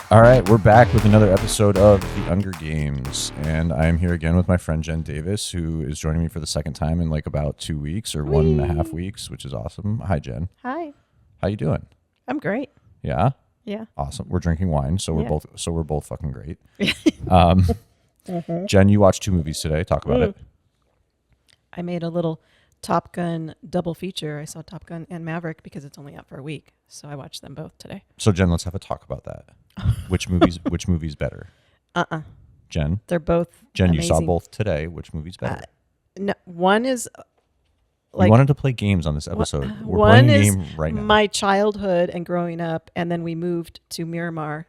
All right, we're back with another episode of The Hunger Games, and I'm here again with my friend Jen Davis, who is joining me for the second time in like about 2 weeks or 1.5 weeks, which is awesome. Hi, Jen. Hi. How you doing? I'm great. Yeah. Yeah. Awesome. We're drinking wine, so we're both fucking great. Mm-hmm. Jen, you watched 2 movies today. Talk about it. I made a little Top Gun double feature. I saw Top Gun and Maverick because it's only out for a week, so I watched them both today. So, Jen, let's have a talk about that. Which movie's better? Jen? They're both Jen, amazing. you saw both today. Which movie's better? No, one is We wanted to play games on this episode. We're one playing a is game right now. my childhood and growing up, and then we moved to Miramar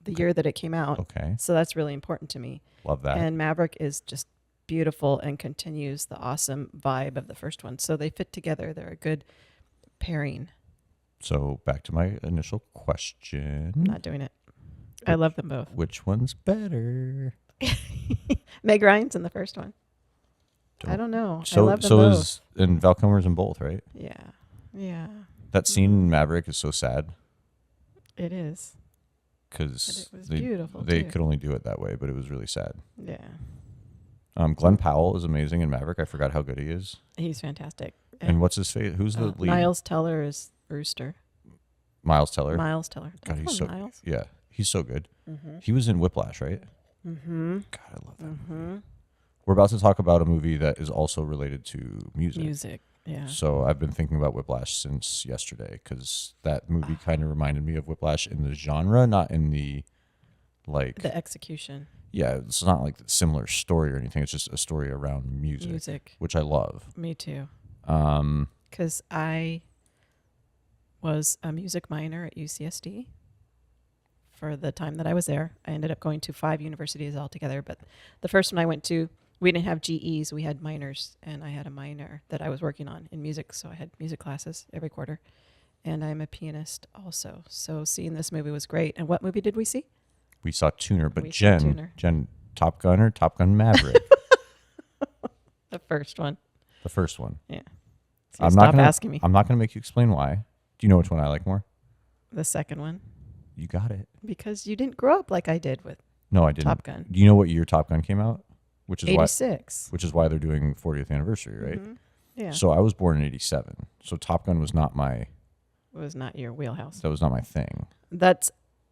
the year that it came out. Okay. So that's really important to me. Love that. And Maverick is just beautiful and continues the awesome vibe of the first one. So they fit together. They're a good pairing. So back to my initial question. I'm not doing it. I love them both. Which one's better? Meg Ryan's in the first one. I don't know. So, I love them both. is and Val Kilmer's in both, right? Yeah. That scene in Maverick is so sad It is. because But it was beautiful, they too. could only do it that way, but it was really sad. Yeah. Glenn Powell is amazing in Maverick. I forgot how good he is. He's fantastic. And what's his face? Who's the lead? Miles Teller is Rooster. Miles Teller. Miles Teller. God, Don't he's call so him Miles. yeah, he's so good. Mm-hmm. He was in Whiplash, right? Mm-hmm. God, I love that. Mm-hmm. We're about to talk about a movie that is also related to music. Music. Yeah. So I've been thinking about Whiplash since yesterday because that movie kind of reminded me of Whiplash in the genre, not in the like The execution. Yeah, it's not like a similar story or anything. It's just a story around music. Which I love. Me too. Because I was a music minor at UCSD for the time that I was there. I ended up going to 5 universities altogether, but the first one I went to, we didn't have GEs, we had minors, and I had a minor that I was working on in music, so I had music classes every quarter, and I'm a pianist also. So seeing this movie was great. And what movie did we see? We saw Tuner, but We saw Tuner. Jen, Top Gun or Top Gun Maverick? The first one. The first one. Yeah. So Stop asking me. I'm not going to make you explain why. Do you know which one I like more? The second one. You got it. Because you didn't grow up like I did with No, I didn't. Top Gun. Do you know what year Top Gun came out? Which is 86. why they're doing 40th anniversary, right? Mm-hmm. Yeah. So I was born in 87. So Top Gun was not my It was not your wheelhouse. that was not my thing. That's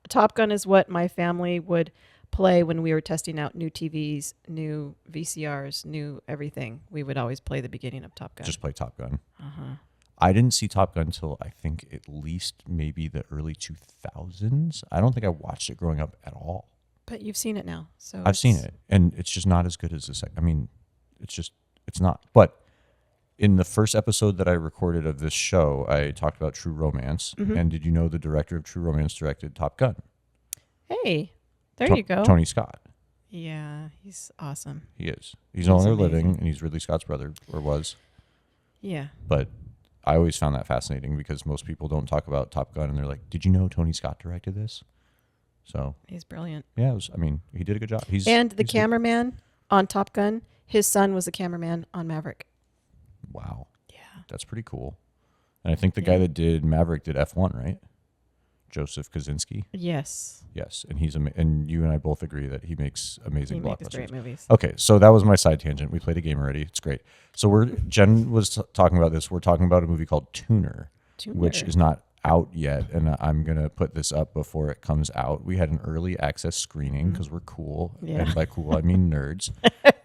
Top Gun is what my family would play when we were testing out new TVs, new VCRs, new everything. We would always play the beginning of Top Gun. Just play Top Gun. Uh-huh. I didn't see Top Gun until I think at least maybe the early 2000s. I don't think I watched it growing up at all. But you've seen it now. So I've seen it, and it's just not as good as the second. I mean, it's not. But in the first episode that I recorded of this show, I talked about True Romance. Mm-hmm. And did you know the director of True Romance directed Top Gun? Hey, there you go. Tony Scott. Yeah, he's awesome. He is. He's no longer amazing. living, and he's Ridley Scott's brother, or was. Yeah. But I always found that fascinating because most people don't talk about Top Gun, and they're like, "Did you know Tony Scott directed this?" So He's brilliant. yeah, he did a good job. And the cameraman on Top Gun, his son was the cameraman on Maverick. Wow, Yeah. that's pretty cool. And I think the guy that did Maverick did F1, right? Joseph Kosinski. Yes. Yes, and and you and I both agree that he makes amazing He blockbusters. makes great movies. Okay, so that was my side tangent. We played a game already. It's great. So Jen was talking about this. We're talking about a movie called Tuner, which is not out yet, and I'm gonna put this up before it comes out. We had an early access screening because we're cool, and by cool I mean nerds.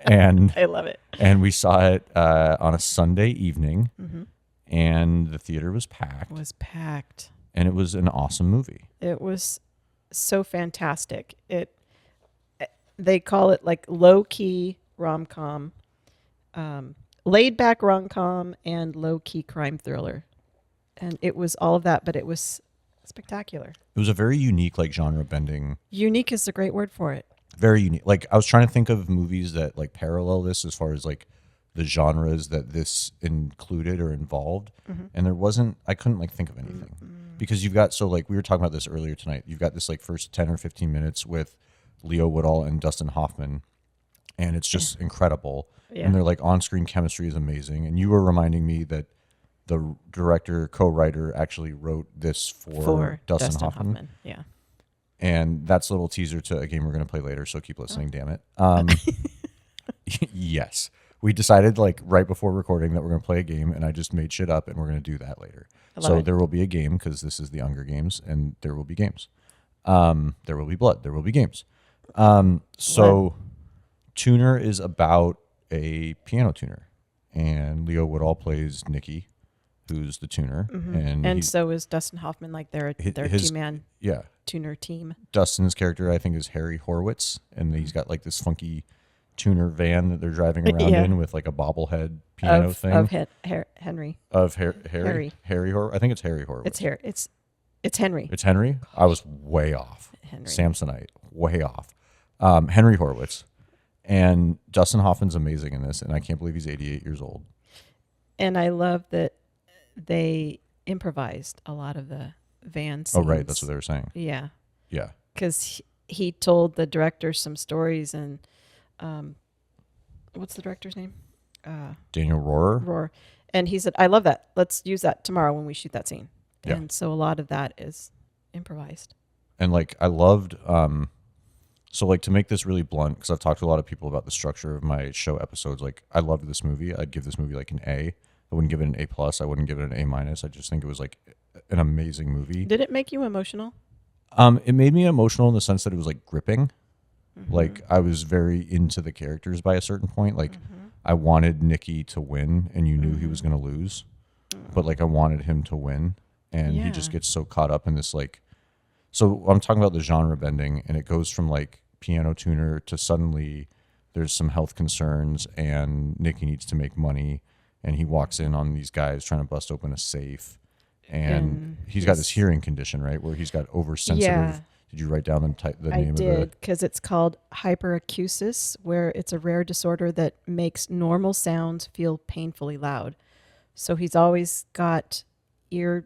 And I love it. And we saw it on a Sunday evening, and the theater was packed. It was packed. And it was an awesome movie. It was so fantastic. They call it like low key rom-com, laid back rom-com, and low key crime thriller. And it was all of that, but it was spectacular. It was a very unique, like, genre bending. Unique is a great word for it. Very unique. Like, I was trying to think of movies that like parallel this as far as like the genres that this included or involved, and there wasn't. I couldn't like think of anything because you've got like we were talking about this earlier tonight. You've got this like first 10 or 15 minutes with Leo Woodall and Dustin Hoffman, and it's just incredible. Yeah. And their like on-screen chemistry is amazing. And you were reminding me that the director, co-writer, actually wrote this for Dustin Hoffman. Yeah. And that's a little teaser to a game we're going to play later, so keep listening, damn it. Yes. We decided like right before recording that we're going to play a game, and I just made shit up, and we're going to do that later. So there will be a game because this is the Hunger Games, and there will be games. There will be blood. There will be games. So Tuner is about a piano tuner, and Leo Woodall plays Nikki, who's the tuner, and so is Dustin Hoffman, like their two-man tuner team. Dustin's character, I think, is Harry Horowitz, and he's got like this funky tuner van that they're driving around in with like a bobblehead piano thing of Henry. I think it's Harry Horowitz. It's Henry. It's Henry. I was way off. Henry. Samsonite, way off. Henry Horowitz, and Dustin Hoffman's amazing in this, and I can't believe he's 88 years old. And I love that they improvised a lot of the van scenes. Oh, right, that's what they were saying. Yeah. Yeah. Because he told the director some stories, and what's the director's name? Daniel Rohrer. Rohrer. And he said, I love that. Let's use that tomorrow when we shoot that scene. Yeah. And so a lot of that is improvised. And like I loved, so like to make this really blunt, because I've talked to a lot of people about the structure of my show episodes. Like I loved this movie. I'd give this movie like an A. I wouldn't give it an A plus. I wouldn't give it an A minus. I just think it was like an amazing movie. Did it make you emotional? It made me emotional in the sense that it was like gripping. Like I was very into the characters by a certain point. Like I wanted Nikki to win, and you knew he was going to lose, but like I wanted him to win, and he just gets so caught up in this like. So I'm talking about the genre bending, and it goes from like piano tuner to suddenly there's some health concerns, and Nikki needs to make money, and he walks in on these guys trying to bust open a safe, and he's got this hearing condition, right, where he's got oversensitive. Yeah. Did you write down the name of it? I did, because it's called hyperacusis, where it's a rare disorder that makes normal sounds feel painfully loud. So he's always got earplugs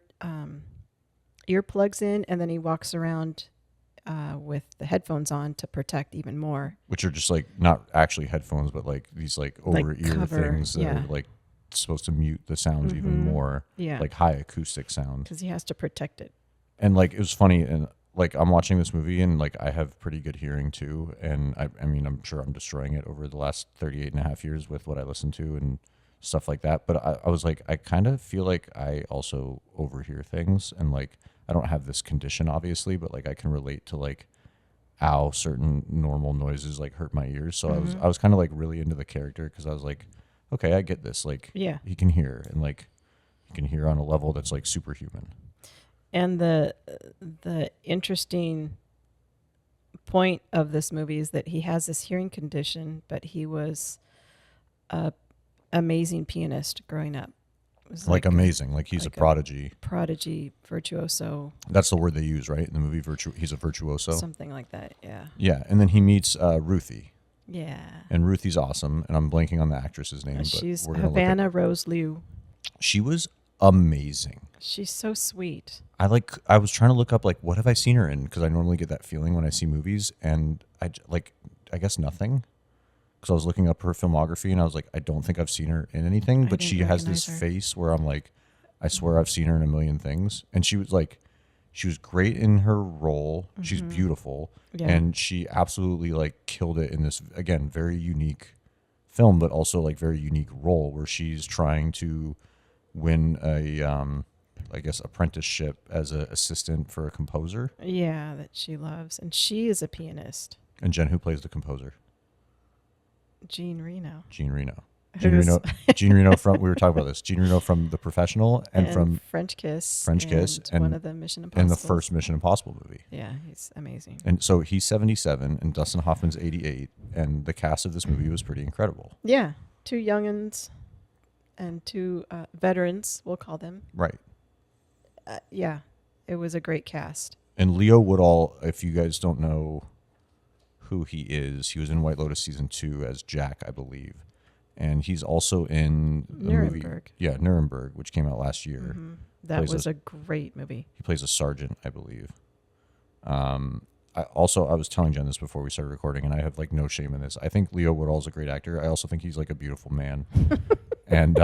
in, and then he walks around with the headphones on to protect even more. Which are just like not actually headphones, but like these like over ear things that are like supposed to mute the sounds even more. Yeah, like high acoustic sound. Because he has to protect it. And like it was funny, and like I'm watching this movie, and like I have pretty good hearing too, and I mean I'm sure I'm destroying it over the last 38 and a half years with what I listen to and stuff like that. But I was like, I kind of feel like I also overhear things, and like I don't have this condition obviously, but like I can relate to like how certain normal noises like hurt my ears. So I was kind of like really into the character, because I was like, okay, I get this. Like he can hear, and like he can hear on a level that's like superhuman. And the interesting point of this movie is that he has this hearing condition, but he was a amazing pianist growing up. Like amazing, like he's like a prodigy. Prodigy, virtuoso. That's the word they use, right? In the movie, he's a virtuoso. Something like that, yeah. Yeah, and then he meets Ruthie. Yeah. And Ruthie's awesome, and I'm blanking on the actress's name. She's but Havana Rose Liu. She was amazing. She's so sweet. I was trying to look up like what have I seen her in, because I normally get that feeling when I see movies, and I guess nothing, because I was looking up her filmography, and I was like, I don't think I've seen her in anything, but she has this face where I'm like, I swear I've seen her in a million things. And she was great in her role. She's beautiful, and she absolutely like killed it in this, again, very unique film, but also like very unique role where she's trying to win a I guess apprenticeship as an assistant for a composer. Yeah, that she loves, and she is a pianist. And Jen, who plays the composer? Jean Reno. Jean Reno from, we were talking about this. Jean Reno from The Professional and from French Kiss. And one of the Mission Impossible. And the first Mission Impossible movie. Yeah, he's amazing. And so he's 77 and Dustin Hoffman's 88, and the cast of this movie was pretty incredible. Yeah, 2 youngins and 2 veterans, we'll call them. Right. Yeah, it was a great cast. And Leo Woodall, if you guys don't know who he is, he was in White Lotus season 2 as Jack, I believe. And he's also in the movie Nuremberg, which came out last year. That was a great movie. He plays a sergeant, I believe. I was telling Jen this before we started recording, and I have like no shame in this. I think Leo Woodall is a great actor. I also think he's like a beautiful man. And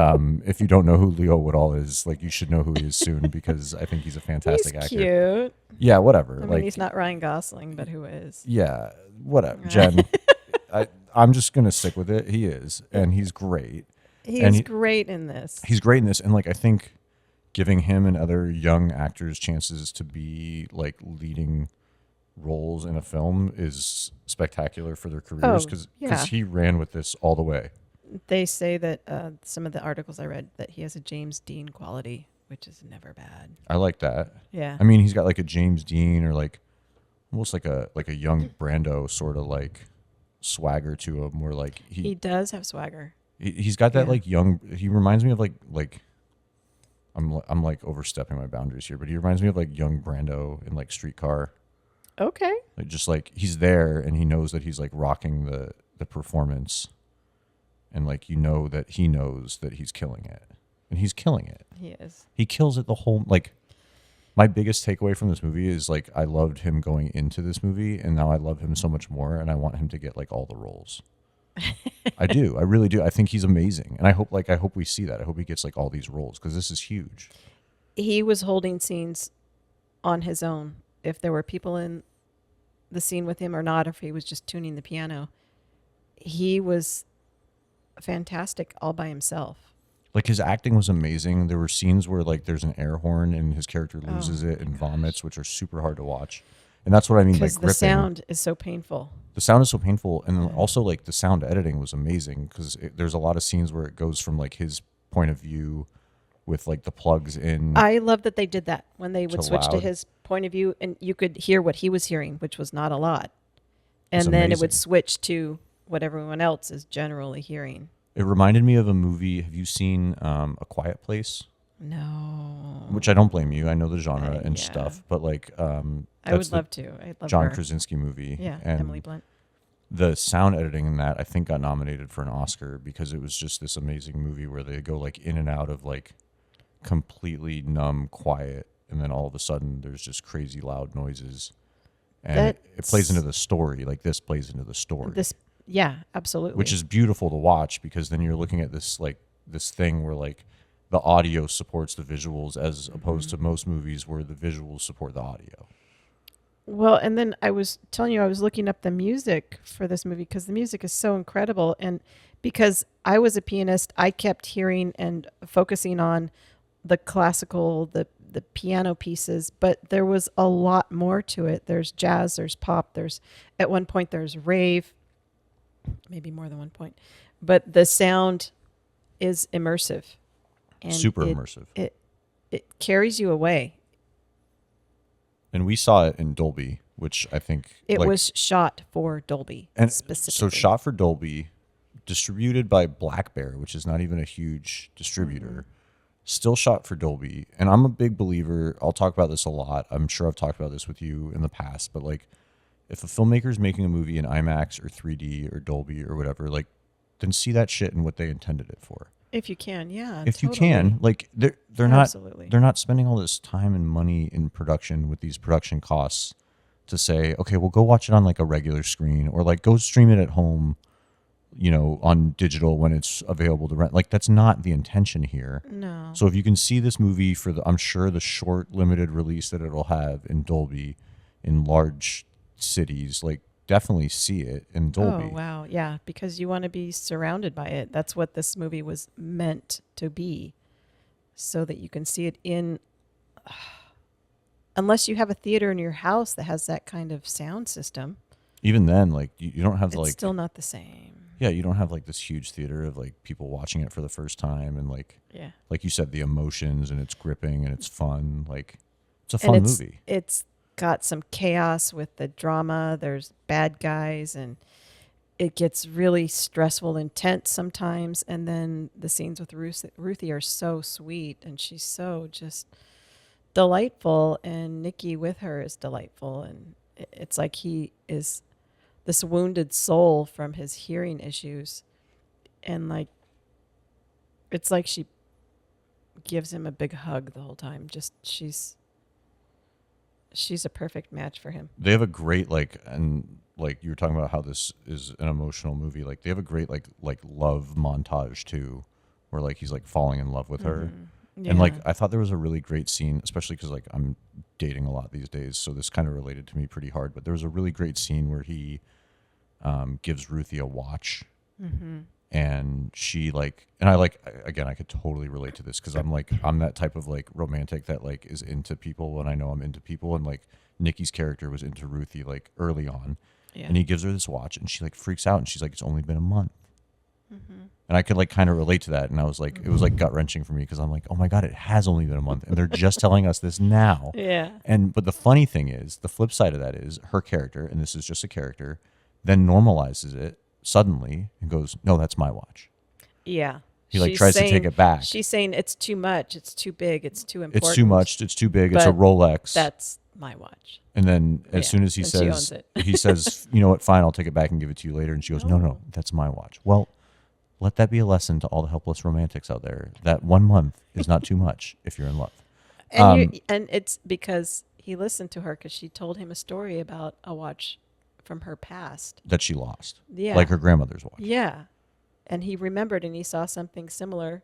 if you don't know who Leo Woodall is, like you should know who he is soon because I think he's a fantastic actor. Cute. Yeah, whatever. I mean, like he's not Ryan Gosling, but who is? Yeah, whatever. Jen, I'm just gonna stick with it. He is, and he's great. He's great in this. He's great in this, and like I think giving him and other young actors chances to be like leading roles in a film is spectacular for their careers because he ran with this all the way. They say that some of the articles I read that he has a James Dean quality, which is never bad. I like that. Yeah. I mean, he's got like a James Dean or like almost like a young Brando sort of like swagger to him, where like he does have swagger. He's got that like young. He reminds me of like. I'm like overstepping my boundaries here, but he reminds me of like young Brando in like Streetcar. Okay. Like just like he's there and he knows that he's like rocking the performance, and like that he knows that he's killing it, and he's killing it. He is. He kills it the whole like. My biggest takeaway from this movie is like I loved him going into this movie, and now I love him so much more, and I want him to get like all the roles. I do. I really do. I think he's amazing. And I hope we see that. I hope he gets like all these roles because this is huge. He was holding scenes on his own. If there were people in the scene with him or not, if he was just tuning the piano, he was fantastic all by himself. Like his acting was amazing. There were scenes where like there's an air horn and his character loses it and vomits, which are super hard to watch. And that's what I mean by gripping. Because the sound is so painful. The sound is so painful, and then also like the sound editing was amazing because there's a lot of scenes where it goes from like his point of view with like the plugs in. I love that they did that when they would switch to his point of view, and you could hear what he was hearing, which was not a lot, and then it would switch to what everyone else is generally hearing. It reminded me of a movie. Have you seen A Quiet Place? No. Which I don't blame you. I know the genre and stuff, but like I would love to. I love John Krasinski movie. Yeah, and Emily Blunt. The sound editing in that I think got nominated for an Oscar because it was just this amazing movie where they go like in and out of like completely numb quiet, and then all of a sudden there's just crazy loud noises, and it plays into the story. Like this plays into the story. Yeah, absolutely. Which is beautiful to watch because then you're looking at this like this thing where like the audio supports the visuals as opposed to most movies where the visuals support the audio. Well, and then I was telling you I was looking up the music for this movie because the music is so incredible, and because I was a pianist, I kept hearing and focusing on the classical, the piano pieces, but there was a lot more to it. There's jazz, there's pop, at one point there's rave. Maybe more than one point, but the sound is immersive, and super immersive. It carries you away. And we saw it in Dolby, which I think it was shot for Dolby and specifically. So shot for Dolby, distributed by Black Bear, which is not even a huge distributor. Still shot for Dolby, and I'm a big believer. I'll talk about this a lot. I'm sure I've talked about this with you in the past, but like. If a filmmaker is making a movie in IMAX or 3D or Dolby or whatever, like, then see that shit and what they intended it for. If you can, yeah. If you can, like, they're not spending all this time and money in production with these production costs to say, okay, well, go watch it on like a regular screen or like go stream it at home, you know, on digital when it's available to rent. Like, that's not the intention here. No. So if you can see this movie for I'm sure the short limited release that it'll have in Dolby in large cities, like definitely see it in Dolby. Oh wow, yeah, because you want to be surrounded by it. That's what this movie was meant to be, so that you can see it in. Unless you have a theater in your house that has that kind of sound system. Even then, like you don't have it's still not the same. Yeah, you don't have like this huge theater of like people watching it for the first time and like like you said, the emotions and it's gripping and it's fun. Like it's a fun movie. It's got some chaos with the drama. There's bad guys and it gets really stressful and tense sometimes. And then the scenes with Ruthie are so sweet and she's so just delightful. And Nikki with her is delightful. And it's like he is this wounded soul from his hearing issues. And like, it's like she gives him a big hug the whole time. Just, she's a perfect match for him. They have a great and you were talking about how this is an emotional movie. Like they have a great like love montage too, where like he's like falling in love with her. Yeah. And like I thought there was a really great scene, especially because like I'm dating a lot these days, so this kind of related to me pretty hard. But there was a really great scene where he gives Ruthie a watch, and she like, and I like again I could totally relate to this because I'm that type of like romantic that like is into people when I know I'm into people, and like Nikki's character was into Ruthie like early on, and he gives her this watch, and she like freaks out, and she's like, it's only been a month. And I could like kind of relate to that. And I was like, it was like gut wrenching for me because I'm like, oh my God, it has only been a month. And they're just telling us this now. Yeah. But the funny thing is, the flip side of that is her character, and this is just a character, then normalizes it suddenly and goes, no, that's my watch. Yeah. He like tries to take it back. She's saying it's too much. It's too big. It's too important. It's too much. It's too big. It's a Rolex. That's my watch. And then as soon as he says, he says, you know what, fine, I'll take it back and give it to you later. And she goes, no, that's my watch. Well, let that be a lesson to all the helpless romantics out there. That 1 month is not too much if you're in love. And it's because he listened to her because she told him a story about a watch from her past. That she lost. Yeah. Like her grandmother's watch. Yeah. And he remembered and he saw something similar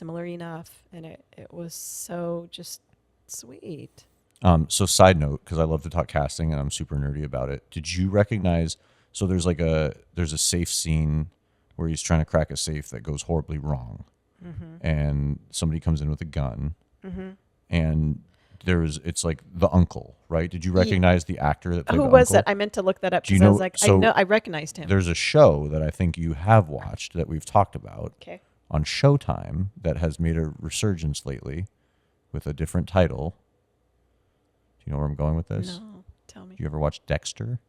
enough. And it was so just sweet. So side note, because I love to talk casting and I'm super nerdy about it. Did you recognize, so there's a safe scene where he's trying to crack a safe that goes horribly wrong, and somebody comes in with a gun, and it's like the uncle, right? Did you recognize the actor that played the uncle? Who was that? I meant to look that up because I was like, I recognized him. There's a show that I think you have watched that we've talked about on Showtime that has made a resurgence lately with a different title. Do you know where I'm going with this? No, tell me. Do you ever watch Dexter?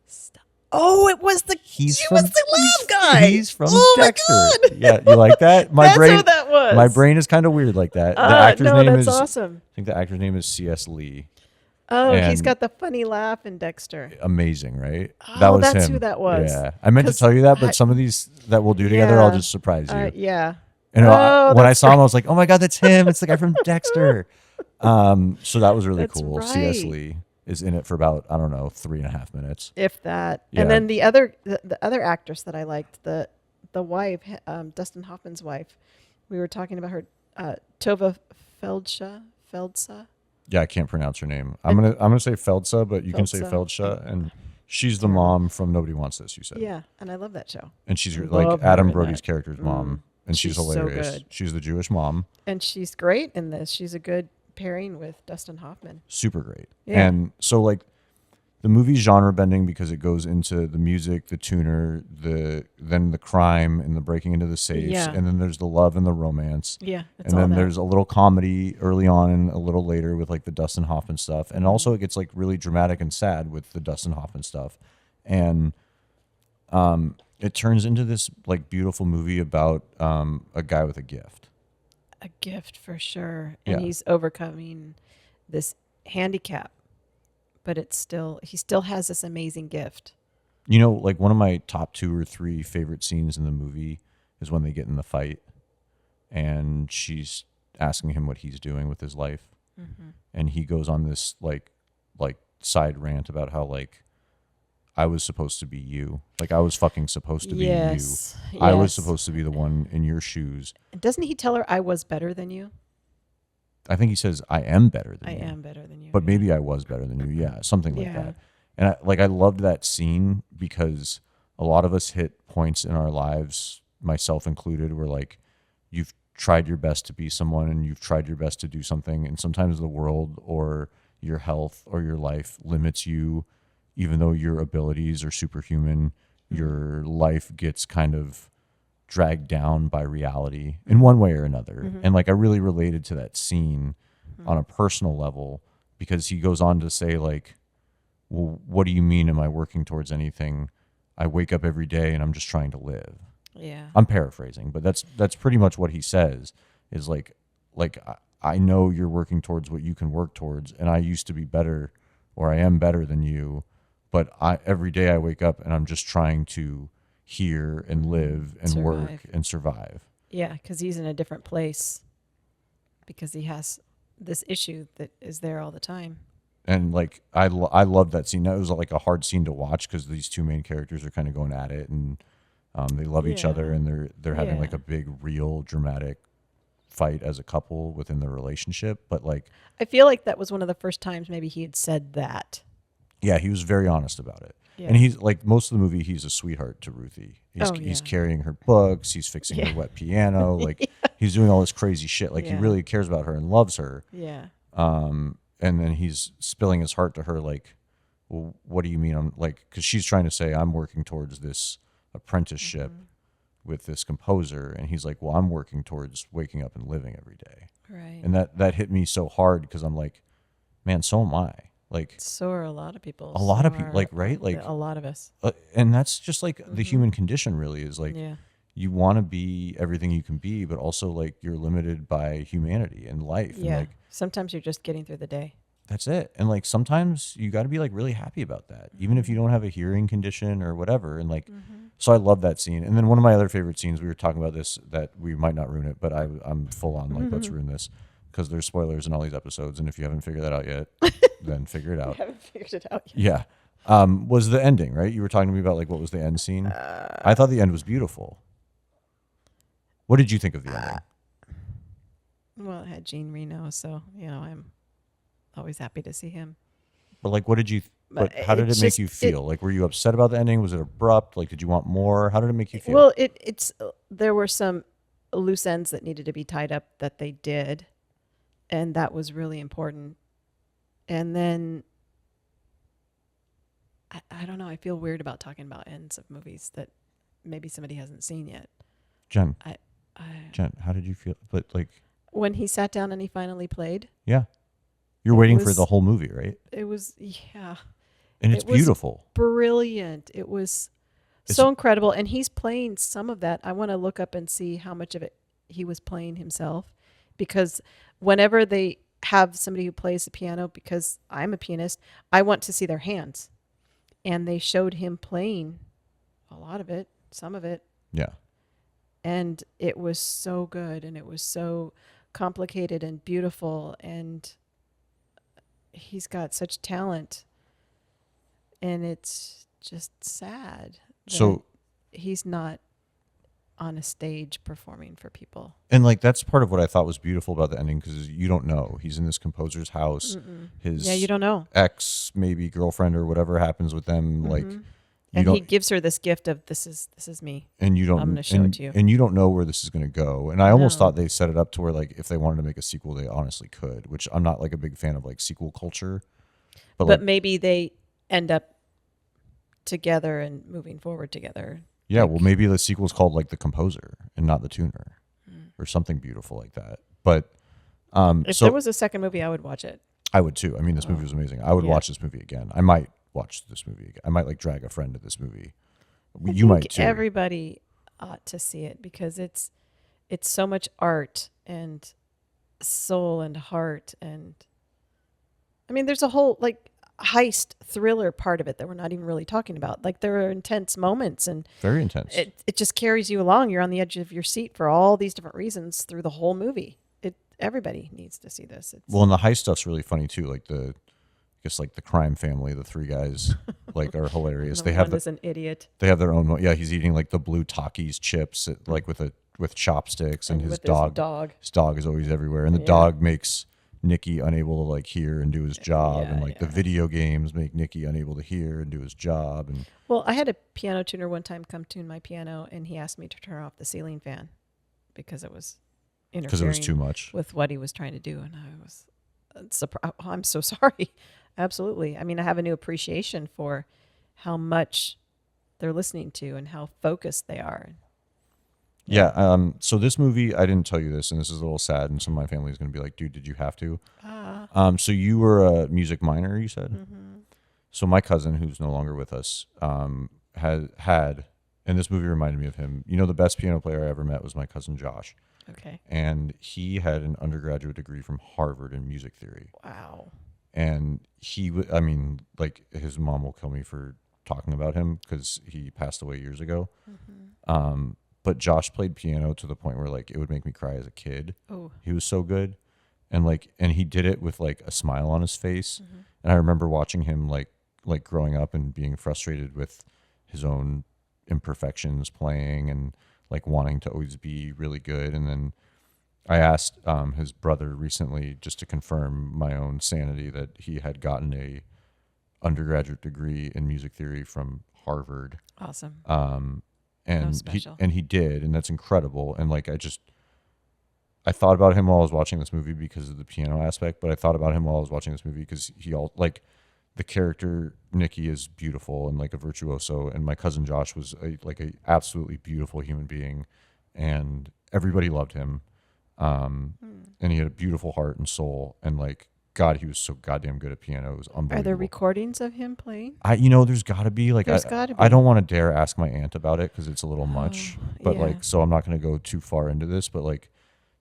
Stop. Oh, it was the lab guy. He's from Dexter. My God. Yeah, you like that? That's who that was. My brain is kind of weird like that. The actor's name is awesome. I think the actor's name is C.S. Lee. Oh, he's got the funny laugh in Dexter. Amazing, right? Oh, that was that's him. Who that was. Yeah, I meant to tell you that, but some of these that we'll do together, I'll just surprise you. Yeah. And when I saw him, I was like, oh my God, that's him. It's the guy from Dexter. So that was really cool. Right. C.S. Lee is in it for about, I don't know, 3.5 minutes. If that. Yeah. And then the other actress that I liked, the wife, Dustin Hoffman's wife, we were talking about her, Tova Feldsa. Yeah, I can't pronounce her name. I'm gonna say Feldsa, but you can say Feldsha, and she's the mom from Nobody Wants This. You said. Yeah, and I love that show. And she's like Adam Brody's character's mom, and she's hilarious. So good. She's the Jewish mom, and she's great in this. She's a good pairing with Dustin Hoffman. Super great. Yeah. And so like the movie's genre bending because it goes into the music, the tuner, then the crime and the breaking into the safes, and then there's the love and the romance. Yeah. And then there's a little comedy early on and a little later with like the Dustin Hoffman stuff. And also it gets like really dramatic and sad with the Dustin Hoffman stuff. And it turns into this like beautiful movie about a guy with a gift. A gift for sure. And he's overcoming this handicap. But he still has this amazing gift. You know, like one of my top 2 or 3 favorite scenes in the movie is when they get in the fight and she's asking him what he's doing with his life. And he goes on this like side rant about how like I was supposed to be you. Like I was fucking supposed to be you. Yes. I was supposed to be the one in your shoes. Doesn't he tell her I was better than you? I think he says, I am better than you. I am better than you. But maybe I was better than you. Yeah, something like that. And I loved that scene because a lot of us hit points in our lives, myself included, where like you've tried your best to be someone and you've tried your best to do something. And sometimes the world or your health or your life limits you, even though your abilities are superhuman. Your life gets kind of dragged down by reality in one way or another. And like I really related to that scene on a personal level because he goes on to say like, well, what do you mean am I working towards anything? I wake up every day and I'm just trying to live. Yeah. I'm paraphrasing, but that's pretty much what he says is like I know you're working towards what you can work towards and I used to be better or I am better than you, but every day I wake up and I'm just trying to hear and live and work and survive. Yeah, because he's in a different place because he has this issue that is there all the time. And like I love that scene. That was like a hard scene to watch because these two main characters are kind of going at it, and they love each other, and they're having like a big, real, dramatic fight as a couple within their relationship. But like, I feel like that was one of the first times maybe he had said that. Yeah, he was very honest about it. Yeah. And he's like, most of the movie, he's a sweetheart to Ruthie. He's carrying her books. He's fixing her wet piano. Like he's doing all this crazy shit. Like he really cares about her and loves her. Yeah. And then he's spilling his heart to her. Like, well, what do you mean? I'm like, cause she's trying to say I'm working towards this apprenticeship with this composer. And he's like, well, I'm working towards waking up and living every day. Right. And that hit me so hard. Cause I'm like, man, so am I. Like, so are a lot of people. A lot of people, like, right? Like a lot of us. And that's just like the human condition really is like, you want to be everything you can be, but also like you're limited by humanity and life. Yeah. And like, sometimes you're just getting through the day. That's it. And like, sometimes you got to be like really happy about that, even if you don't have a hearing condition or whatever. And like, so I love that scene. And then one of my other favorite scenes, we were talking about this, that we might not ruin it, but I'm full on like, let's ruin this. Because there's spoilers in all these episodes, and if you haven't figured that out yet, then figure it out. I haven't figured it out yet. Yeah. Was the ending, right? You were talking to me about like what was the end scene? I thought the end was beautiful. What did you think of the ending? Well, it had Gene Reno, so I'm always happy to see him. But like, what did you? But how did it make you feel? Like, were you upset about the ending? Was it abrupt? Like, did you want more? How did it make you feel? Well, it's there were some loose ends that needed to be tied up that they did. And that was really important. And then, I don't know, I feel weird about talking about ends of movies that maybe somebody hasn't seen yet. Jen, how did you feel? But like, when he sat down and he finally played. Yeah. You're waiting for the whole movie, right? It was, yeah. And it's beautiful. Brilliant. It was so incredible. And he's playing some of that. I want to look up and see how much of it he was playing himself. Because whenever they have somebody who plays the piano, because I'm a pianist, I want to see their hands. And they showed him playing a lot of it, some of it. Yeah. And it was so good, and it was so complicated and beautiful, and he's got such talent. And it's just sad that he's not on a stage performing for people. And like, that's part of what I thought was beautiful about the ending, because you don't know. He's in this composer's house. You don't know. Ex, maybe girlfriend or whatever happens with them. Like, and he gives her this gift of this is me. And you don't. I'm going to show it to you. And you don't know where this is going to go. And I almost thought they set it up to where like if they wanted to make a sequel, they honestly could. Which I'm not like a big fan of like sequel culture. But like, maybe they end up together and moving forward together. Yeah, well, maybe the sequel's called like The Composer and not The Tuner, or something beautiful like that. But if there was a second movie, I would watch it. I would too. I mean, this movie was amazing. I would watch this movie again. I might watch this movie again. I might like drag a friend to this movie. You might too. Everybody ought to see it because it's so much art and soul and heart, and I mean, there's a whole like heist thriller part of it that we're not even really talking about. Like there are intense moments, and very intense. It just carries you along. You're on the edge of your seat for all these different reasons through the whole movie. Everybody needs to see this. Well, and the heist stuff's really funny too. Like I guess like the crime family, the three guys like are hilarious. They have an idiot. They have their own. Yeah, he's eating like the blue Takis chips like with chopsticks, and his dog. His dog is always everywhere, and the dog makes Nicky unable to like hear and do his job, and like the video games make Nicky unable to hear and do his job. And well, I had a piano tuner one time come tune my piano, and he asked me to turn off the ceiling fan because it was too much with what he was trying to do, and I was surprised. Oh, I'm so sorry. Absolutely. I mean, I have a new appreciation for how much they're listening to and how focused they are. Yeah. So this movie, I didn't tell you this, and this is a little sad, and some of my family is going to be like, dude, did you have to? So you were a music minor, you said? Mm-hmm. So my cousin, who's no longer with us, had, and this movie reminded me of him. You know, the best piano player I ever met was my cousin Josh. Okay. And he had an undergraduate degree from Harvard in music theory. Wow. And I mean, like his mom will kill me for talking about him because he passed away years ago. Mm-hmm. But Josh played piano to the point where like it would make me cry as a kid. Oh. He was so good. And he did it with like a smile on his face. Mm-hmm. And I remember watching him like growing up and being frustrated with his own imperfections playing and like wanting to always be really good. And then I asked his brother recently just to confirm my own sanity that he had gotten a undergraduate degree in music theory from Harvard. Awesome. And special. he did, and that's incredible. And like I thought about him while I was watching this movie because of the piano aspect, but I thought about him while I was watching this movie because like the character Nikki is beautiful and like a virtuoso, and my cousin Josh was a absolutely beautiful human being, and everybody loved him, and he had a beautiful heart and soul, and like God, he was so goddamn good at piano. It was unbelievable. Are there recordings of him playing? There's got to be. Like, There's got to be. I don't want to dare ask my aunt about it because it's a little much. But yeah. like, so I'm not going to go too far into this. But like,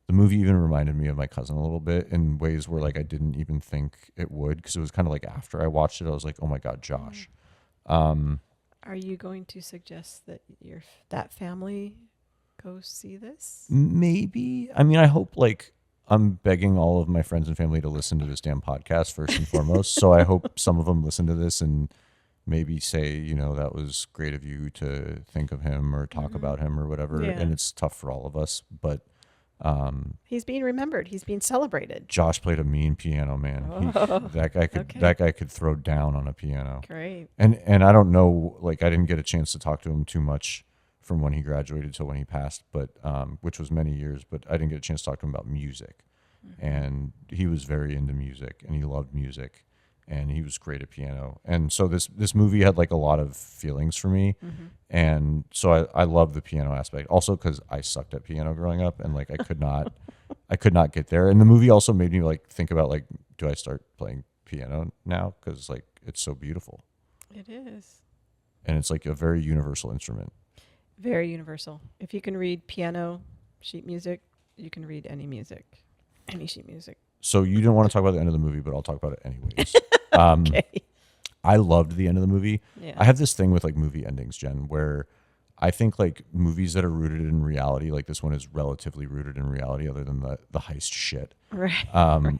the movie even reminded me of my cousin a little bit in ways where like I didn't even think it would, because it was kind of like after I watched it, I was like, oh my God, Josh. Are you going to suggest that that family go see this? Maybe. I mean, I hope like. I'm begging all of my friends and family to listen to this damn podcast first and foremost. So I hope some of them listen to this and maybe say, that was great of you to think of him or talk about him or whatever. Yeah. And it's tough for all of us, but he's being remembered. He's being celebrated. Josh played a mean piano, man. That guy could throw down on a piano. Great. And I don't know, like I didn't get a chance to talk to him too much from when he graduated till when he passed, but which was many years, but I didn't get a chance to talk to him about music. And he was very into music and he loved music and he was great at piano. And so this movie had like a lot of feelings for me. And so I love the piano aspect also because I sucked at piano growing up and like I could not get there. And the movie also made me like think about like, do I start playing piano now? Because like it's so beautiful. It is. And it's like a very universal instrument. Very universal. If you can read piano, sheet music, you can read any music, any sheet music. So you didn't want to talk about the end of the movie, but I'll talk about it anyways. Okay. I loved the end of the movie. Yeah. I have this thing with like movie endings, Jen, where I think like movies that are rooted in reality, like this one is relatively rooted in reality other than the heist shit. Right.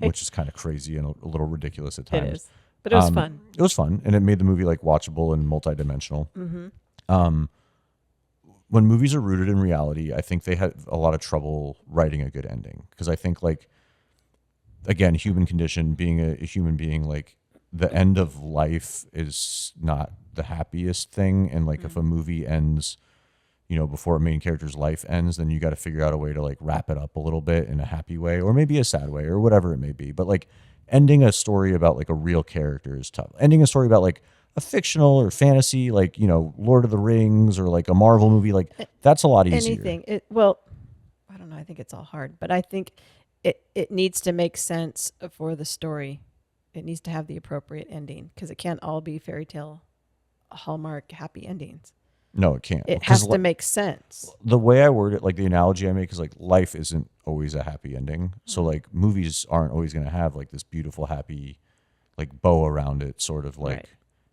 Which is kind of crazy and a little ridiculous at times. It is. But it was fun. It was fun, and it made the movie like watchable and multidimensional. When movies are rooted in reality, I think they have a lot of trouble writing a good ending. Because I think, like, again, human condition, being a human being, like, the end of life is not the happiest thing. And, like, if a movie ends, before a main character's life ends, then you got to figure out a way to, like, wrap it up a little bit in a happy way or maybe a sad way or whatever it may be. But, like, ending a story about, like, a real character is tough. Ending a story about, like, a fictional or fantasy, like, Lord of the Rings or like a Marvel movie, like that's a lot easier. Anything. Well, I don't know. I think it's all hard, but I think it needs to make sense for the story. It needs to have the appropriate ending because it can't all be fairy tale, Hallmark happy endings. No, it can't. It has to make sense. The way I word it, like the analogy I make is like life isn't always a happy ending. So like movies aren't always going to have like this beautiful, happy, like bow around it sort of like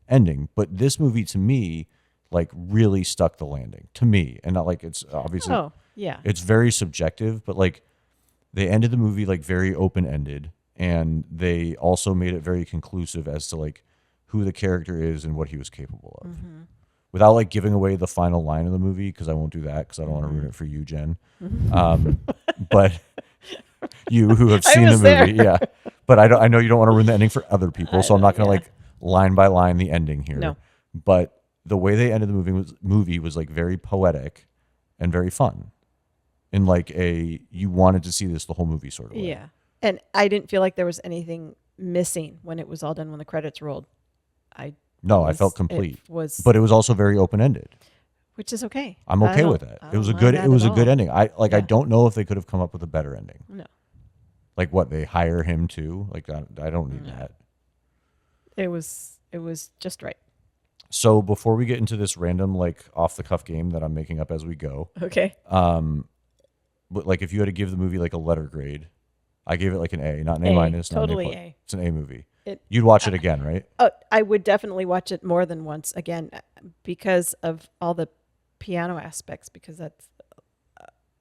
ending. But this movie to me, like really stuck the landing to me. And not like it's obviously, it's very subjective, but like they ended the movie like very open-ended. And they also made it very conclusive as to like who the character is and what he was capable of. Without like giving away the final line of the movie, because I won't do that because I don't want to ruin it for you, Jen. But you who have seen the movie, But I know you don't want to ruin the ending for other people, so I'm not going to like line by line the ending here. No. But the way they ended the movie was like very poetic and very fun. In like you wanted to see this the whole movie sort of way. Yeah. And I didn't feel like there was anything missing when it was all done, when the credits rolled. I felt complete. But it was also very open-ended. Which is okay. I'm okay with that. It was a good ending. I don't know if they could have come up with a better ending. No. Like what, they hire him too? Like I don't need that. It was just right. So before we get into this random like off the cuff game that I'm making up as we go. Okay. But like if you had to give the movie like a letter grade, I gave it like an A, not an A minus. Totally not an A. A. It's an A movie. You'd watch it again, right? I would definitely watch it more than once again because of all the piano aspects, because that's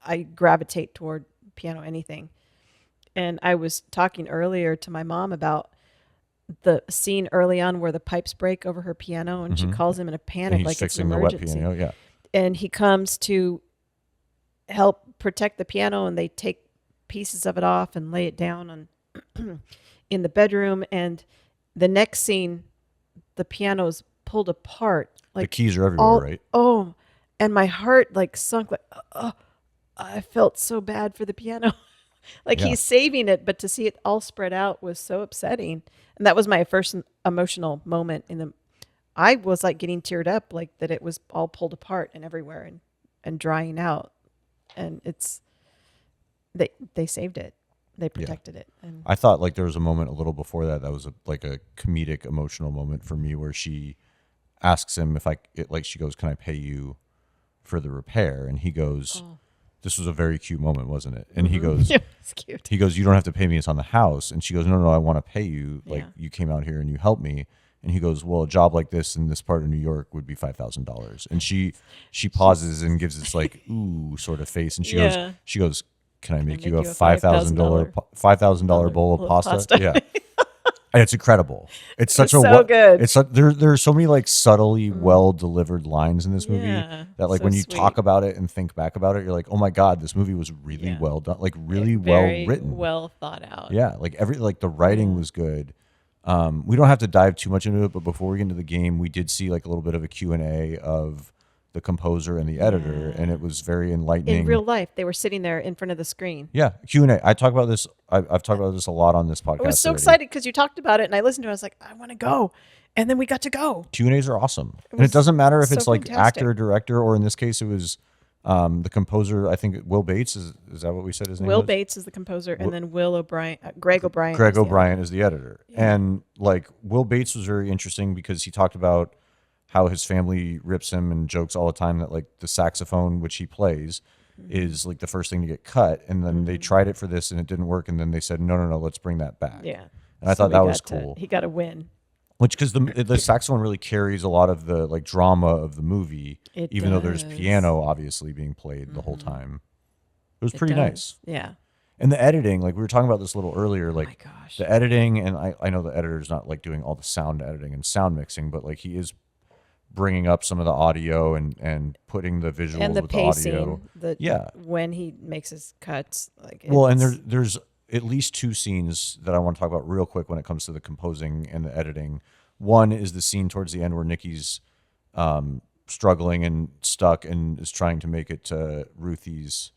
I gravitate toward piano anything. And I was talking earlier to my mom about the scene early on where the pipes break over her piano and she calls him in a And panic he's like it's an fixing the wet emergency. piano. Yeah. And he comes to help protect the piano, and they take pieces of it off and lay it down on in the bedroom. And the next scene, the piano's pulled apart. The Like keys are everywhere, right? Oh, and my heart like sunk. Like, oh, I felt so bad for the piano. Like Yeah. he's saving it, but to see it all spread out was so upsetting. And that was my first emotional moment in the. I was like getting teared up, like that it was all pulled apart and everywhere and drying out. And they saved it, they protected it. And I thought like there was a moment a little before that was like a comedic emotional moment for me where she asks him if she goes, "Can I pay you for the repair?" And he goes, "This was a very cute moment, wasn't it?" And he goes, it was cute. He goes, "You don't have to pay me. It's on the house." And she goes, "No, I want to pay you. Like Yeah. you came out here and you helped me." And he goes, "Well, a job like this in this part of New York would be $5,000. And she pauses and gives this like ooh sort of face, and she goes, "Can I make you a $5,000 bowl of pasta?" Yeah. And it's incredible. It's such It's so good. It's there's so many like subtly well delivered lines in this movie that like so when you sweet. talk about it and think back about it, you're like, oh my god, this movie was really well done, like really well Very written, well thought out. Yeah, like the writing was good. We don't have to dive too much into it, but before we get into the game, we did see like a little bit of a Q&A of the composer and the editor, and it was very enlightening. In real life, they were sitting there in front of the screen. Yeah, Q&A. I talk about this. I've talked about this a lot on this podcast. I was so already. excited because you talked about it, and I listened to it. I was like, I want to go, and then we got to go. Q&As are awesome, and it doesn't matter if so it's like fantastic. actor, director, or in this case, it was the composer. I think Will Bates is that what we said his name Will was? Bates is the composer, and then Greg O'Brien. Greg O'Brien is the editor. And like Will Bates was very interesting because he talked about how his family rips him and jokes all the time that like the saxophone, which he plays, is like the first thing to get cut. And then they tried it for this and it didn't work. And then they said, no, let's bring that back. Yeah. And I thought that was cool. He got a win. Which, because the saxophone really carries a lot of the like drama of the movie, even though there's piano obviously being played the whole time. It was pretty nice. Yeah. And the editing, like we were talking about this a little earlier, like my gosh. the editing, and I know the editor's not like doing all the sound editing and sound mixing, but like he is bringing up some of the audio and putting the visuals And the with pacing, the audio. when he makes his cuts. Like Well, and there's at least two scenes that I want to talk about real quick when it comes to the composing and the editing. One is the scene towards the end where Nikki's struggling and stuck and is trying to make it to Ruthie's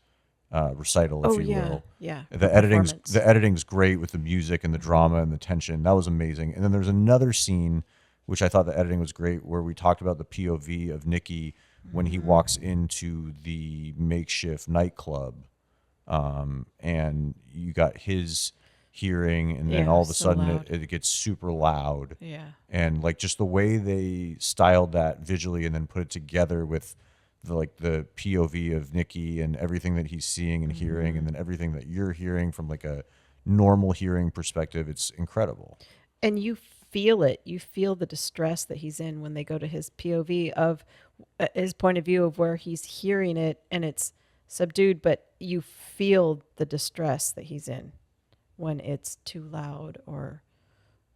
recital, if you will. Yeah. The editing's great with the music and the drama and the tension. That was amazing. And then there's another scene which I thought the editing was great, where we talked about the POV of Nikki when he walks into the makeshift nightclub, and you got his hearing, and then all of a sudden it gets super loud. Yeah. And like just the way they styled that visually and then put it together with the POV of Nikki and everything that he's seeing and hearing, and then everything that you're hearing from like a normal hearing perspective, it's incredible. And you feel it. You feel the distress that he's in when they go to his POV of his point of view of where he's hearing it and it's subdued, but you feel the distress that he's in when it's too loud or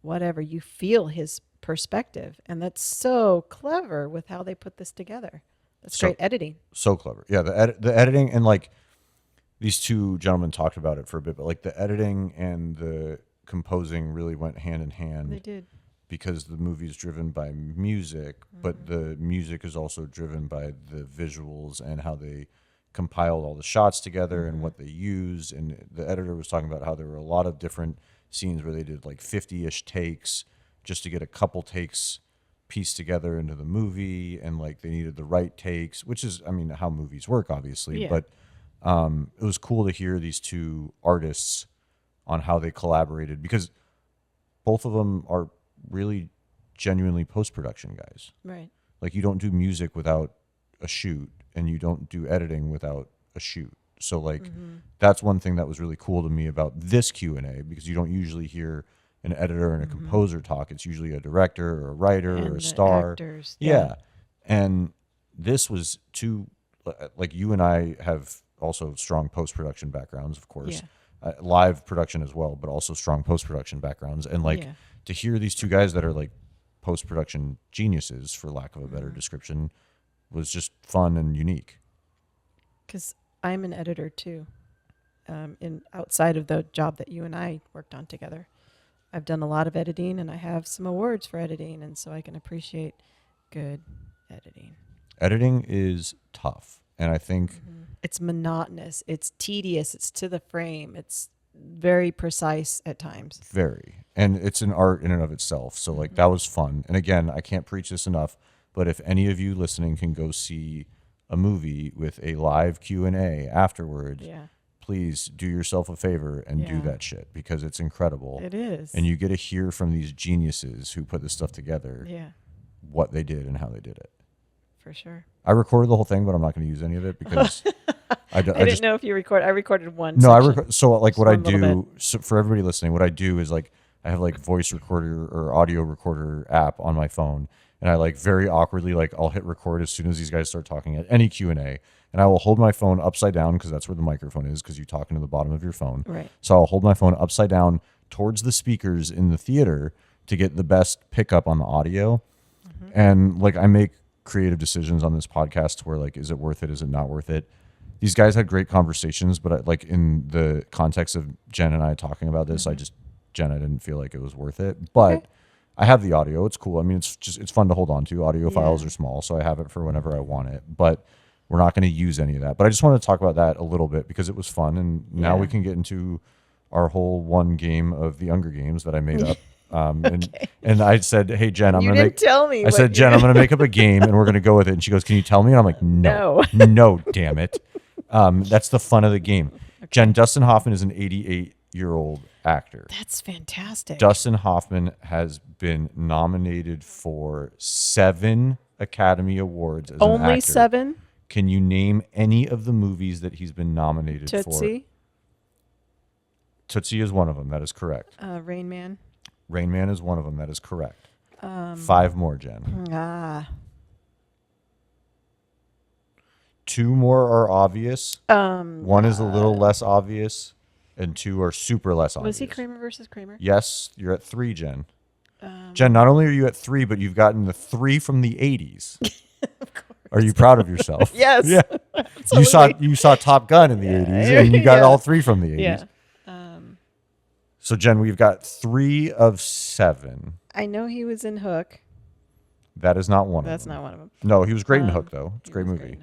whatever. You feel his perspective, and that's so clever with how they put this together. That's great editing. So clever. Yeah, the editing, and like these two gentlemen talked about it for a bit, but like the editing and the composing really went hand in hand. They did. Because the movie is driven by music, but the music is also driven by the visuals and how they compiled all the shots together and what they used. And the editor was talking about how there were a lot of different scenes where they did like 50-ish takes just to get a couple takes pieced together into the movie, and like they needed the right takes, which is, I mean, how movies work, obviously. Yeah. But it was cool to hear these two artists on how they collaborated, because both of them are really genuinely post-production guys. Right. Like you don't do music without a shoot, and you don't do editing without a shoot. So like that's one thing that was really cool to me about this Q&A, because you don't usually hear an editor and a composer talk. It's usually a director or a writer And or a the star. actors. Yeah. And this was two, like you and I have also strong post-production backgrounds, of course. live production as well, but also strong post-production backgrounds. And like to hear these two guys that are like post-production geniuses, for lack of a better description, was just fun and unique. Because I'm an editor too. In outside of the job that you and I worked on together, I've done a lot of editing, and I have some awards for editing, and so I can appreciate good editing. Editing is tough, and I think it's monotonous, it's tedious, it's to the frame, it's very precise at times. Very, and it's an art in and of itself. So like that was fun. And again, I can't preach this enough, but if any of you listening can go see a movie with a live Q&A afterwards, please do yourself a favor and do that shit, because it's incredible. It is. And you get to hear from these geniuses who put this stuff together, what they did and how they did it. For sure. I recorded the whole thing, but I'm not going to use any of it because I didn't know if you record. I recorded one. No, so like what I do, so for everybody listening, what I do is like I have like voice recorder or audio recorder app on my phone, and I like very awkwardly like I'll hit record as soon as these guys start talking at any Q&A. And I will hold my phone upside down, because that's where the microphone is, because you talk into the bottom of your phone. Right. So I'll hold my phone upside down towards the speakers in the theater to get the best pickup on the audio. And like I make creative decisions on this podcast where like, is it worth it? Is it not worth it? These guys had great conversations, but like in the context of Jen and I talking about this, I didn't feel like it was worth it. But I have the audio. It's cool. I mean, it's fun to hold on to. Audio files are small, so I have it for whenever I want it. But we're not going to use any of that. But I just wanted to talk about that a little bit because it was fun. And now we can get into our whole one game of the Hunger Games that I made up. And I said, hey, Jen, I'm going to make... tell me. I said, Jen, I'm going to make up a game and we're going to go with it. And she goes, can you tell me? And I'm like, no, damn it. That's the fun of the game. Okay. Jen, Dustin Hoffman is an 88-year-old actor. That's fantastic. Dustin Hoffman has been nominated for 7 Academy Awards as an actor. Only 7? Can you name any of the movies that he's been nominated for? Tootsie is one of them. That is correct. Rain Man. Rain Man is one of them. That is correct. 5 more, Jen. 2 more are obvious. 1 is a little less obvious, and 2 are super less obvious. Was he Kramer versus Kramer? Yes, you're at 3, Jen. Jen, not only are you at 3, but you've gotten the 3 from the 80s. Of course. Are you proud of yourself? Yes. Yeah. You saw Top Gun in the 80s, and you got all 3 from the 80s. Yeah. So, Jen, we've got 3 of 7. I know he was in Hook. That is not one of them. That's not one of them. No, he was great in Hook, though. It's a great movie.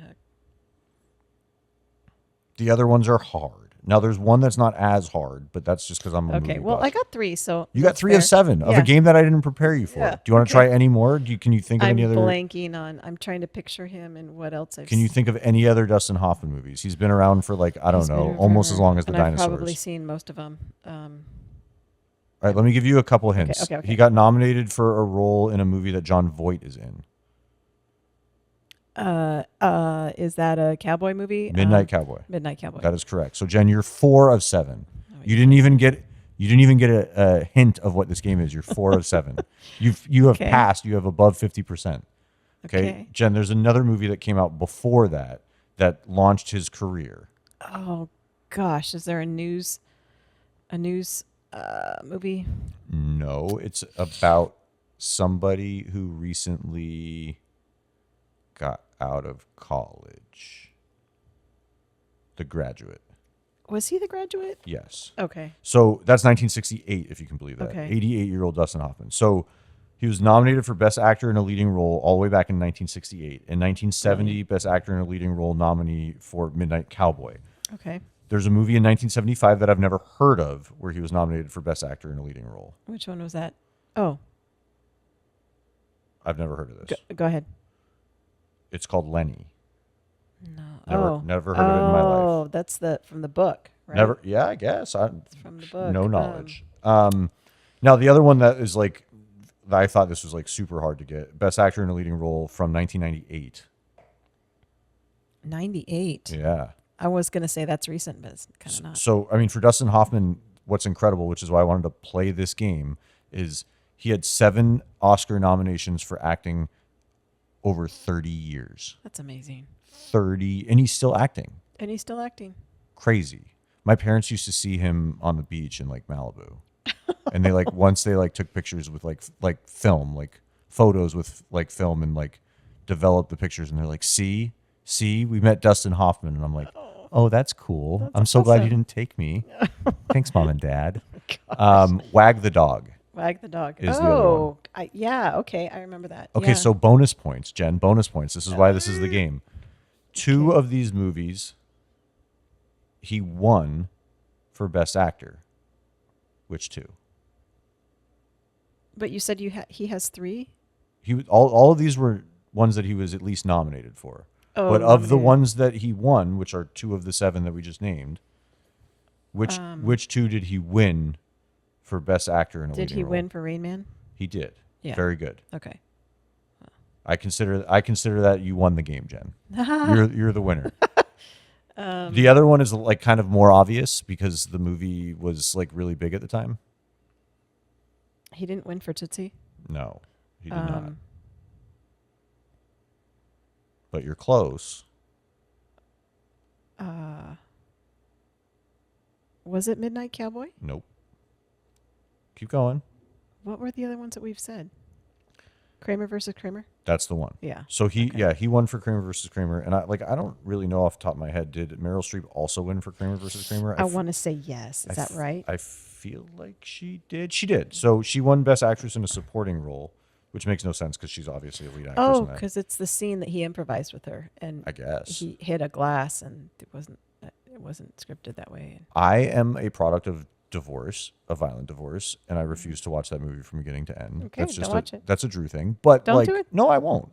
The other ones are hard. Now, there's one that's not as hard, but that's just because I'm a movie well, buff. I got 3, so... You got 3 of 7 of a game that I didn't prepare you for. Yeah. Do you want to try any more? Can you think of any other... I'm blanking on... I'm trying to picture him and what else I've Can you think of any other Dustin Hoffman movies? He's been around for like, I don't know, almost as long as the dinosaurs. I've probably seen most of them. All right, let me give you a couple hints. Okay. He got nominated for a role in a movie that Jon Voight is in. Is that a cowboy movie? Midnight Cowboy. Midnight Cowboy. That is correct. So Jen, you're 4 of 7. Oh, you didn't even get a hint of what this game is. You're 4 of 7. You have passed. You have above 50%. Okay. Jen, there's another movie that came out before that launched his career. Oh gosh, is there a news movie? No, it's about somebody who recently got out of college. The Graduate. Was he The Graduate? Yes. Okay. So that's 1968, if you can believe that. Okay. 88-year-old Dustin Hoffman. So he was nominated for Best Actor in a Leading Role all the way back in 1968. In 1970, Best Actor in a Leading Role nominee for Midnight Cowboy. Okay. There's a movie in 1975 that I've never heard of where he was nominated for Best Actor in a Leading Role. Which one was that? Oh. I've never heard of this. Go ahead. It's called Lenny. No. Never heard of it in my life. Oh, that's from the book, right? Never. Yeah, I guess. It's from the book. No knowledge. Now the other one that is like, I thought this was like super hard to get. Best Actor in a Leading Role from 1998. 98. Yeah. I was gonna say that's recent, but it's kind of not. So I mean, for Dustin Hoffman, what's incredible, which is why I wanted to play this game, is he had 7 Oscar nominations for acting over 30 years. That's amazing. 30, and he's still acting. And he's still acting. Crazy. My parents used to see him on the beach in like Malibu, and they like once they like took pictures with like film, like photos with like film, and like developed the pictures, and they're like, see, we met Dustin Hoffman, and I'm like, oh, that's cool. That's I'm so glad you awesome. didn't take me. Thanks, Mom and Dad. Gosh. Wag the dog. Wag the dog. Is the other one. Yeah. Okay, I remember that. Okay, Yeah. so bonus points, Jen. Bonus points. This is why this is the game. Two of these movies, he won for Best Actor. Which two? But you said he has 3. All of these were ones that he was at least nominated for. Oh, but of the nominated. ones that he won, which are 2 of the 7 that we just named, which 2 did he win for Best Actor in a Did leading he role? win for Rain Man? He did. Yeah. Very good. Okay. I consider that you won the game, Jen. You're the winner. The other one is like kind of more obvious because the movie was like really big at the time. He didn't win for Tootsie. No, he did not. But you're close. Was it Midnight Cowboy? Nope. Keep going. What were the other ones that we've said? Kramer versus Kramer? That's the one. Yeah. So he won for Kramer versus Kramer, and I don't really know off the top of my head. Did Meryl Streep also win for Kramer versus Kramer? I want to say yes. Is that right? I feel like she did. She did. So she won Best Actress in a Supporting Role, which makes no sense because she's obviously a lead actress. Oh, in that. because it's the scene that he improvised with her, and I guess he hit a glass, and it wasn't scripted that way. I am a product of divorce, a violent divorce, and I refuse to watch that movie from beginning to end. Okay, that's just don't watch it. That's a Drew thing. But Don't like, do it. no, I won't.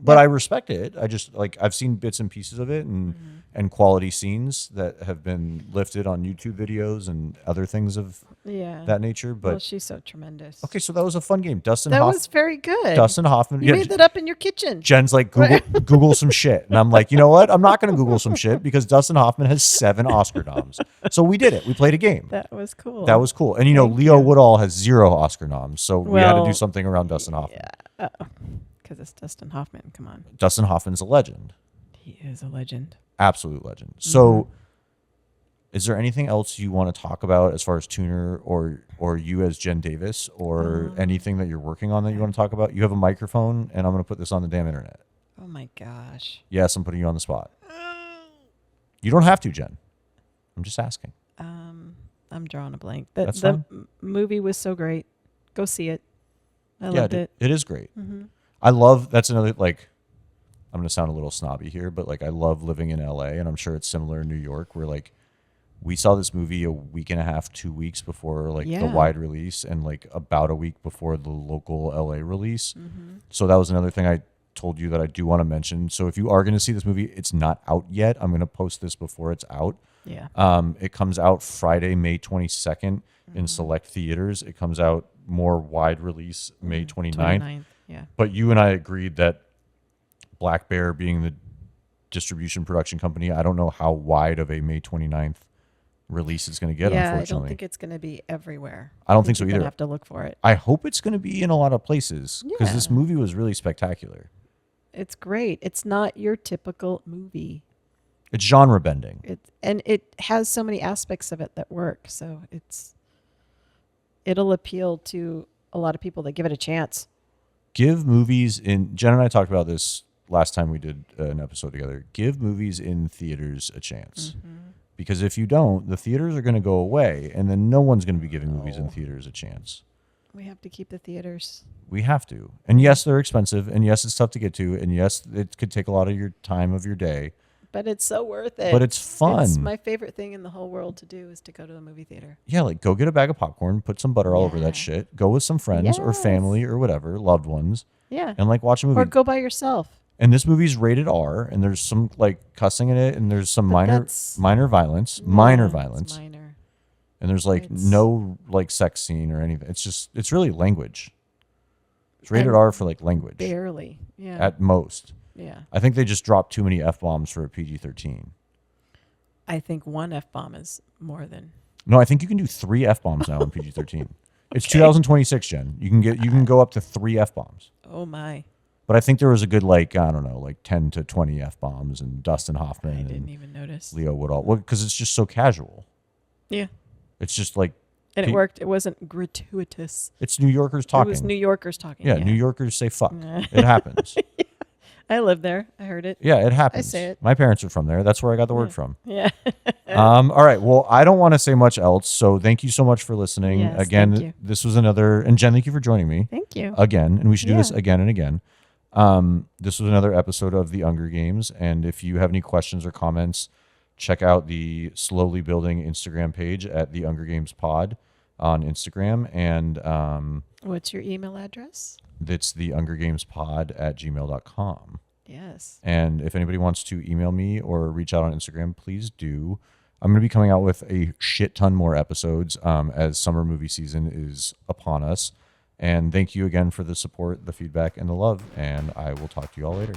But I respect it. I just like I've seen bits and pieces of it and quality scenes that have been lifted on YouTube videos and other things of that nature. But well, she's so tremendous. okay, so that was a fun game. That was very good. Dustin Hoffman. You made that up in your kitchen. Jen's like, Google some shit. And I'm like, you know what? I'm not going to Google some shit because Dustin Hoffman has 7 Oscar noms. So we did it. We played a game. That was cool. That was cool. And you know, Thank Leo you. Woodall has 0 Oscar noms. So we had to do Well, something around Dustin Hoffman. Yeah. Because it's Dustin Hoffman. Come on. Dustin Hoffman's a legend. He is a legend. Absolute legend. So is there anything else you want to talk about as far as Tuner or you as Jen Davis or anything that you're working on that you want to talk about? You have a microphone and I'm going to put this on the damn internet. Oh my gosh. Yes, I'm putting you on the spot. You don't have to, Jen. I'm just asking. I'm drawing a blank. That's The fine. movie was so great. Go see it. I loved it. It is great. I love, that's another, like, I'm going to sound a little snobby here, but like I love living in LA, and I'm sure it's similar in New York where like we saw this movie a week and a half, 2 weeks before like the Yeah. wide release and like about a week before the local LA release. So that was another thing I told you that I do want to mention. So if you are going to see this movie, it's not out yet. I'm going to post this before it's out. Yeah. It comes out Friday, May 22nd in select theaters. It comes out more wide release May 29th. Yeah. But you and I agreed that Black Bear being the distribution production company, I don't know how wide of a May 29th release it's going to get, Yeah, I unfortunately. don't think it's going to be everywhere. I don't think so you're either. gonna have to look for it. I hope it's going to be in a lot of places because this Yeah. movie was really spectacular. It's great. It's not your typical movie. It's genre bending. And it has so many aspects of it that work. So it'll appeal to a lot of people that give it a chance. Give movies in, Jen and I talked about this last time we did an episode together. Give movies in theaters a chance. Because if you don't, the theaters are going to go away and then no one's going to be giving movies in theaters a chance. We have to keep the theaters. We have to. And yes, they're expensive. And yes, it's tough to get to. And yes, it could take a lot of your time of your day. But it's so worth it. But it's fun. It's my favorite thing in the whole world to do is to go to a movie theater. Yeah, like go get a bag of popcorn, put some butter all over that shit. Go with some friends or Yes. family or whatever, loved ones, Yeah. and like watch a movie. Or go by yourself. And this movie's rated R, and there's some like cussing in it, and there's some minor that's- violence, Yeah, minor it's violence, minor. and there's like It's- no like sex scene or anything. It's really language. It's rated And R for like language Barely. Yeah. at most. Yeah. I think they just dropped too many F-bombs for a PG-13. I think one F-bomb is more than. No, I think you can do 3 F-bombs now in PG-13. It's 2026, Jen. You can go up to 3 F-bombs. Oh my. But I think there was a good like 10 to 20 F-bombs and Dustin Hoffman I didn't and even notice. Leo Woodall. Well, because it's just so casual. Yeah. It's just like, And it worked. It wasn't gratuitous. it's New Yorkers talking. It was New Yorkers talking. Yeah, New Yorkers say fuck. It happens. I lived there. I heard it. Yeah, it happens. I say it. My parents are from there. That's where I got the word from. Yeah. All right. Well, I don't want to say much else. So thank you so much for listening. Yes, Again, thank you. this was another, and Jen, thank you for joining me. Thank you. Again, and we should do this Yeah. again and again. This was another episode of The Hunger Games. And if you have any questions or comments, check out the Slowly Building Instagram page at The Hunger Games Pod on Instagram. And What's your email address? it's thehungergamespod@gmail.com. Yes. And if anybody wants to email me or reach out on Instagram, please do. I'm going to be coming out with a shit ton more episodes as summer movie season is upon us. And thank you again for the support, the feedback, and the love. And I will talk to you all later.